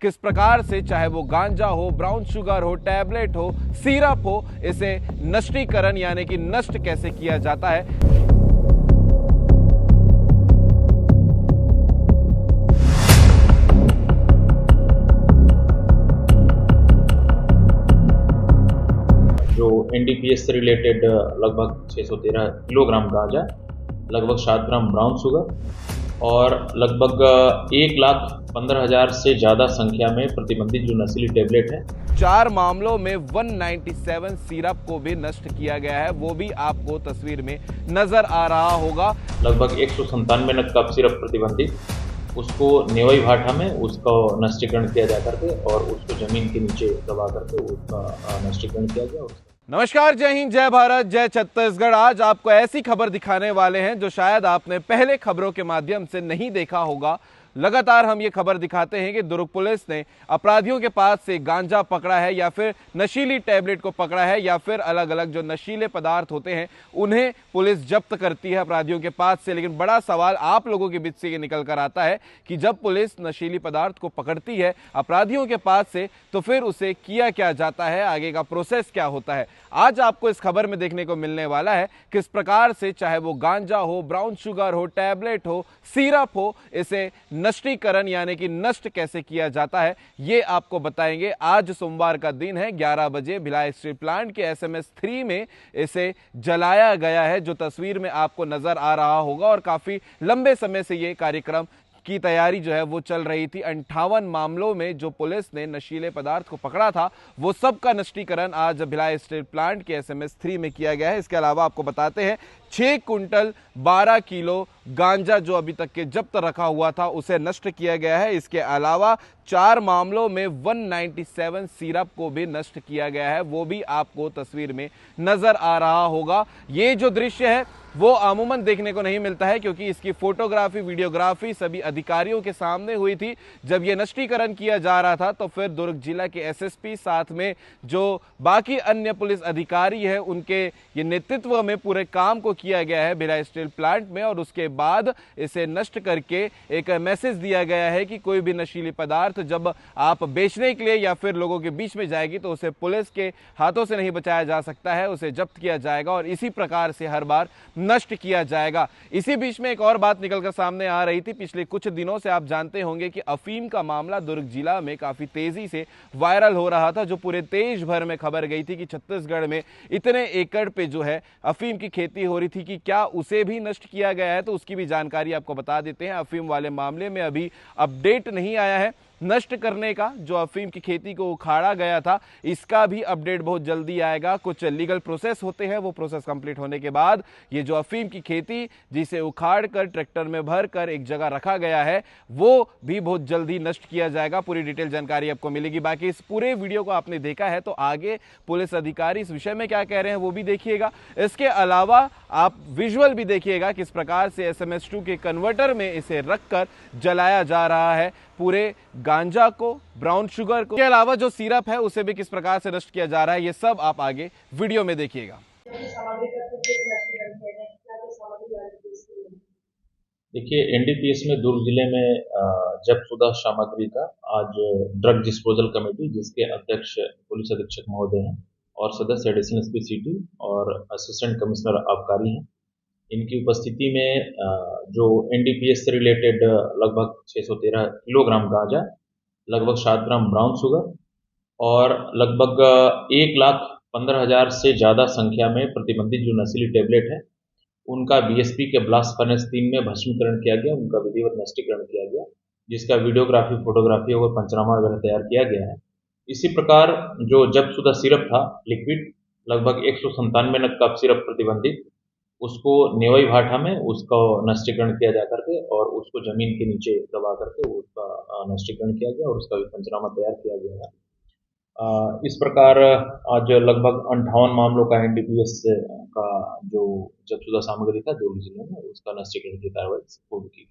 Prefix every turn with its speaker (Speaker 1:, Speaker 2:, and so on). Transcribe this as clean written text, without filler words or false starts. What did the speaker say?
Speaker 1: किस प्रकार से, चाहे वो गांजा हो, ब्राउन शुगर हो, टैबलेट हो, सिरप हो, इसे नष्टीकरण यानी कि नष्ट कैसे किया जाता है।
Speaker 2: जो एनडीपीएस से रिलेटेड लगभग 613 किलोग्राम गांजा, लगभग 7 ग्राम ब्राउन शुगर और लगभग 1,15,000 से ज़्यादा संख्या में प्रतिबंधित जो नशीली टैबलेट है।
Speaker 1: 4 मामलों में 197 सिरप को भी नष्ट किया गया है, वो भी आपको तस्वीर में नजर आ रहा होगा।
Speaker 2: लगभग 197 नग कफ सिरप प्रतिबंधित, उसको नेवई भाठा में उसका नष्टीकरण किया जा करके और उसको जमीन के नीचे दबा करके उसका नष्टीकरण किया गया।
Speaker 1: नमस्कार, जय हिंद, जय भारत, जय छत्तीसगढ़। आज आपको ऐसी खबर दिखाने वाले हैं जो शायद आपने पहले खबरों के माध्यम से नहीं देखा होगा। लगातार हम ये खबर दिखाते हैं कि दुर्ग पुलिस ने अपराधियों के पास से गांजा पकड़ा है या फिर नशीली टैबलेट को पकड़ा है या फिर अलग अलग जो नशीले पदार्थ होते हैं उन्हें पुलिस जब्त करती है अपराधियों के पास से। लेकिन बड़ा सवाल आप लोगों के बीच से ये निकल कर आता है कि जब पुलिस नशीली पदार्थ को पकड़ती है अपराधियों के पास से तो फिर उसे किया क्या जाता है, आगे का प्रोसेस क्या होता है। आज आपको इस खबर में देखने को मिलने वाला है किस प्रकार से, चाहे वो गांजा हो, ब्राउन शुगर हो, टैबलेट हो, सिरप हो, इसे नष्टीकरण यानी कि नष्ट कैसे किया जाता है, ये आपको बताएंगे। आज सोमवार का दिन है, 11 बजे भिलाई स्टील प्लांट के SMS 3 में इसे जलाया गया है, जो तस्वीर में आपको नजर आ रहा होगा। और काफी लंबे समय से ये कार्यक्रम की तैयारी जो है वो चल रही थी। 58 मामलों में जो पुलिस ने नशीले पदार्थ को पकड़ा था वो सब का नष्टीकरण आज भिलाई स्टील प्लांट के SMS 3 में किया गया है। इसके अलावा आपको बताते हैं 6 कुंटल 12 किलो गांजा जो अभी तक के जब्त रखा हुआ था उसे नष्ट किया गया है। इसके अलावा 4 मामलों में 197 सिरप को भी नष्ट किया गया है, वो भी आपको तस्वीर में नजर आ रहा होगा। ये जो दृश्य है वो अमूमन देखने को नहीं मिलता है क्योंकि इसकी फोटोग्राफी, वीडियोग्राफी सभी अधिकारियों के सामने हुई थी। जब ये नष्टीकरण किया जा रहा था तो फिर दुर्ग जिला के SSP साथ में जो बाकी अन्य पुलिस अधिकारी है उनके ये नेतृत्व में पूरे काम को किया गया है भिलाई स्टील प्लांट में। और उसके बाद इसे नष्ट करके एक मैसेज दिया गया है कि कोई भी नशीली पदार्थ जब आप बेचने के लिए या फिर लोगों के बीच में जाएगी तो उसे पुलिस के हाथों से नहीं बचाया जा सकता है, उसे जब्त किया जाएगा और इसी प्रकार से हर बार नष्ट किया जाएगा। इसी बीच में एक और बात निकलकर सामने आ रही थी। पिछले कुछ दिनों से आप जानते होंगे कि अफीम का मामला दुर्ग जिला में काफी तेजी से वायरल हो रहा था, जो पूरे देश भर में खबर गई थी कि छत्तीसगढ़ में इतने एकड़ पे जो है अफीम की खेती हो रही थी कि क्या उसे भी नष्ट किया गया है। तो उसकी भी जानकारी आपको बता देते हैं। अफीम वाले मामले में अभी अपडेट नहीं आया है। नष्ट करने का जो अफीम की खेती को उखाड़ा गया था इसका भी अपडेट बहुत जल्दी आएगा। कुछ लीगल प्रोसेस होते हैं, वो प्रोसेस कंप्लीट होने के बाद ये जो अफीम की खेती जिसे उखाड़ कर ट्रैक्टर में भर कर एक जगह रखा गया है वो भी बहुत जल्दी नष्ट किया जाएगा। पूरी डिटेल जानकारी आपको मिलेगी। बाकी इस पूरे वीडियो को आपने देखा है तो आगे पुलिस अधिकारी इस विषय में क्या कह रहे हैं वो भी देखिएगा। इसके अलावा आप विजुअल भी देखिएगा किस प्रकार से SMS 2 के कन्वर्टर में इसे रखकर जलाया जा रहा है। पूरे गांजा को, ब्राउन शुगर को, के अलावा जो सिरप है उसे भी किस प्रकार से नष्ट किया जा रहा है, ये सब आप आगे वीडियो में देखिएगा।
Speaker 2: देखिए, एनडीपीएस में दुर्ग जिले में जब्तशुदा सामग्री का आज ड्रग डिस्पोजल कमेटी, जिसके अध्यक्ष पुलिस अधीक्षक महोदय हैं और सदस्य एडिशनल एसपी सिटी और असिस्टेंट कमिश्नर आबकारी हैं, इनकी उपस्थिति में जो एनडीपीएस से रिलेटेड लगभग 613 किलोग्राम गांजा, लगभग 7 ग्राम ब्राउन शुगर और लगभग 1,15,000 से ज़्यादा संख्या में प्रतिबंधित जो नशीली टैबलेट है उनका बीएसपी के ब्लास्ट फर्नेस 3 में भस्मीकरण किया गया, उनका विधिवत नष्टीकरण किया गया, जिसका वीडियोग्राफी, फोटोग्राफी और पंचनामा वगैरह तैयार किया गया है। इसी प्रकार जो जब्तशुदा सिरप था लिक्विड, लगभग 197 नग कफ सिरप प्रतिबंधित, उसको नेवई भाठा में उसका नष्टीकरण किया जा करके और उसको जमीन के नीचे दबा करके उसका नष्टीकरण किया गया और उसका भी पंचनामा तैयार किया गया है। इस प्रकार आज लगभग 58 मामलों का एनडीपीएस का जो जब्तशुदा सामग्री था दुर्ग जिले में उसका नष्टीकरण की कार्रवाई पूर्ण की।